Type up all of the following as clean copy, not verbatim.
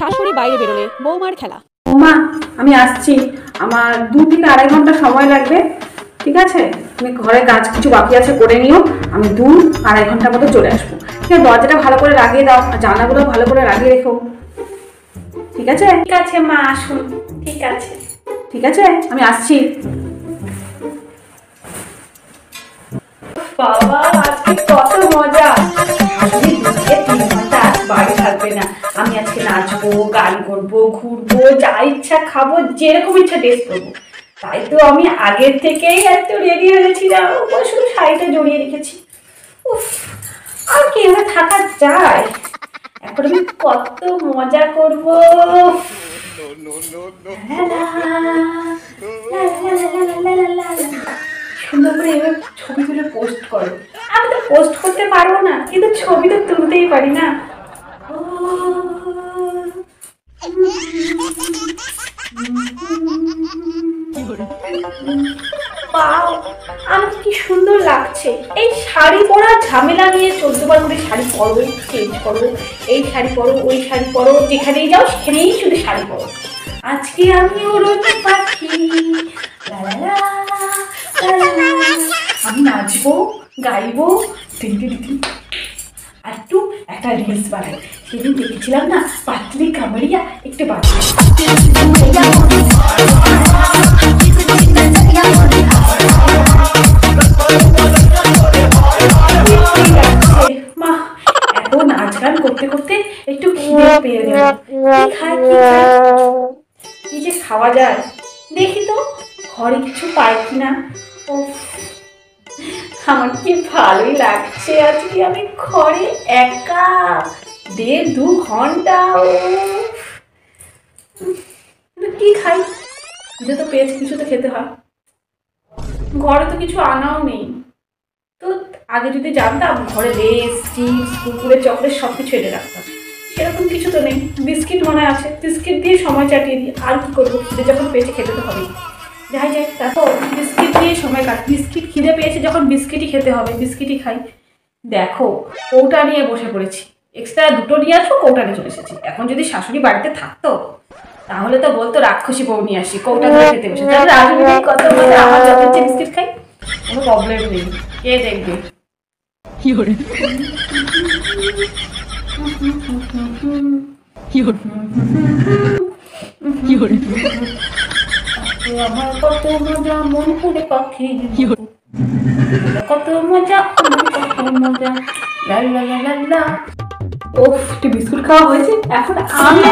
শাশুড়ি বাইরে বেরোলে বৌমার খেলা। ও মা, আমি আসছি, আমার 2 থেকে 2.5 ঘন্টা সময় লাগবে। ঠিক আছে, তুমি ঘরে কাজ কিছু বাকি আছে করে নিও, আমি 2-2.5 ঘন্টার মতো চলে আসবো। ঠিক আছে, দরজাটা ভালো করে লাগিয়ে দাও আর জানলাগুলো ভালো করে লাগিয়ে রেখো। ঠিক আছে? ঠিক আছে মা, আসুন। ঠিক আছে। ঠিক আছে, আমি আসছি। বাবা, আজকে কত মজা। আমি 2 থেকে 3 ঘন্টা আজ বাড়ি থাকবে না। আমি আজকে নাচবো, গান করবো, ঘুরবো, যা ইচ্ছা খাবো, যেরকম ইচ্ছা টেস্ট করবো। তাই তো আমি আগের থেকেই এত রেডি হয়ে গেছিলাম, ওপরে শুধু শাড়িটা জড়িয়ে রেখেছি। উফ, আর কি এভাবে থাকা যায়? এখন আমি কত মজা করবো। সুন্দর করে এবার ছবি তুলে পোস্ট করো। আমি তো পোস্ট করতে পারবো না, কিন্তু ছবি তো তুলতেই পারি না। বাও, আমাকে কি সুন্দর লাগছে। এই শাড়ি পরা ঝামেলা নিয়ে 14 বার করে শাড়ি পরো, চেঞ্জ করো, এই শাড়ি পরো, ওই শাড়ি পরো, যেখানেই যাও সেখানেই শুধু শাড়ি পরো। আজকে আমি উড়ন্ত পাখি, লা লা লা, লা লা লা। আমি নাচবো, গাইবো, আর একটু একটা রিলস বানাই। সেদিন দেখেছিলাম না, পাতলি কামড়িয়া একটু বানাই। মা, এত নাচ গান করতে করতে একটু খিদে পেয়ে গেল। কি যে খাওয়া যায় দেখি তো, ঘরে কিছু পাই কিনা। আমার কি ভালোই লাগছে আজকে আমি ঘরে একা 1.5-2 ঘন্টা। কি খাই? খিদে তো পেয়েছি, কিছু তো খেতে হয়। ঘরে তো কিছু আনাও নেই। তো আগে যদি জানতাম ঘরে লেস, চিপস, কুকুরের চকলেট সব কিছু এনে রাখতাম। সেরকম কিছু তো নেই। বিস্কিট মনে আছে, বিস্কিট দিয়ে সময় চাটিয়ে দিই। আর কি করবো, খিদে যখন পেয়েছে খেতে তো হবেই। যাই যাই, তারপর বিস্কিট দিয়ে সময় কাট। বিস্কিট খিদে পেয়েছে যখন বিস্কিটই খেতে হবে, বিস্কিটই খাই। দেখো, কৌটা নিয়ে বসে পড়েছি। এক্সট্রা 2টো নিয়ে আসবো, কৌটা নিয়ে চলে এসেছি। এখন যদি শাশুড়ি বাড়িতে থাকতো তাহলে তো বলতো রাক্ষসী বউ নিয়ে আসি, কৌটা ধরে খেতে বসে। তাহলে রাজুনি কত মজা, আমার যত ইচ্ছে বিস্কিট খাই, কোনো প্রবলেম নেই। কে দেখবে? আমার কত মজা মন করে পাখি, কত মজা, কত মজা, লা লা লা লা লা। ওফ, একটু বিস্কুট খাওয়া হয়েছে, এখন আমি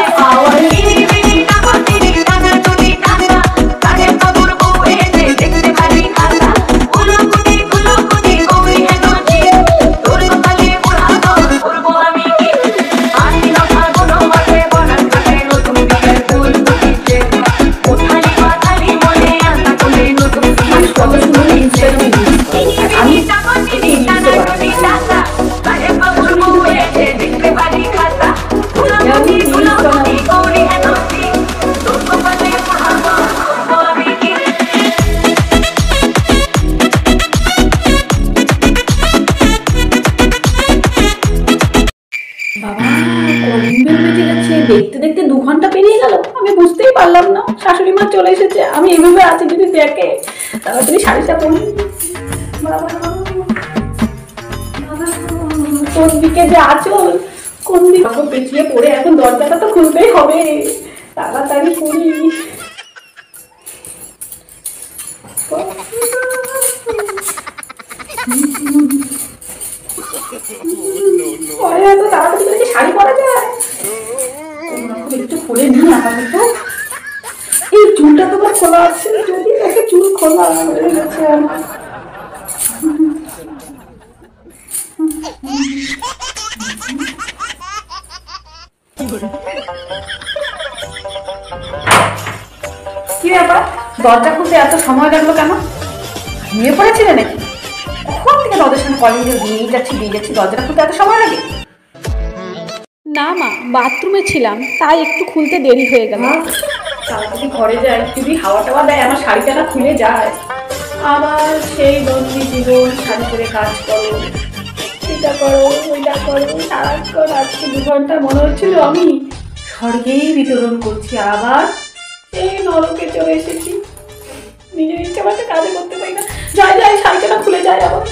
দেখতে দেখতে 2 ঘন্টা পেরিয়ে গেল, আমি বুঝতেই পারলাম না শাশুড়ি মা চলে এসেছে। আমি এভাবে আছি, যদি দেখে তাড়াতাড়ি শাড়িটা পরি। কোন দিকে যে আঁচল, কোন দিকে পেঁচিয়ে পড়ে, এখন দরজাটা তো খুলতেই হবে, তাড়াতাড়ি করি। পরে এত তাড়াতাড়ি করে শাড়ি পরা যায়? একটু খুলে নিই আপাতত। এই চুলটা তো খোলা আছে, যদি দেখে চুল খোলা হয়ে গেছে আমার। কি ব্যাপার, দরজা খুলতে এত সময় লাগলো কেন? ঘুমিয়ে পড়েছিলে নাকি? কখন থেকে দরজার সামনে কলিং বেল দিয়েই যাচ্ছি, দরজাটা খুলতে এত সময় লাগে? না মা, বাথরুমে ছিলাম, তাই একটু খুলতে দেরি হয়ে গেল। তাড়াতাড়ি ঘরে যাই, যদি হাওয়া টাওয়া দেয় আমার শাড়িটা না খুলে যায়। আবার সেই বন্দি জীবন, শাড়ি করে কাজ করো, এটা করো, ওইটা করো, সারাক্ষণ। আজকে 2 ঘন্টা মনে হচ্ছিল আমি স্বর্গেই বিতরণ করছি, আবার সেই নরকে চলে এসেছি। নিজের ইচ্ছে মতো কাজে করতে পারি না। যায় যায় শাড়িটা খুলে যায় আবার।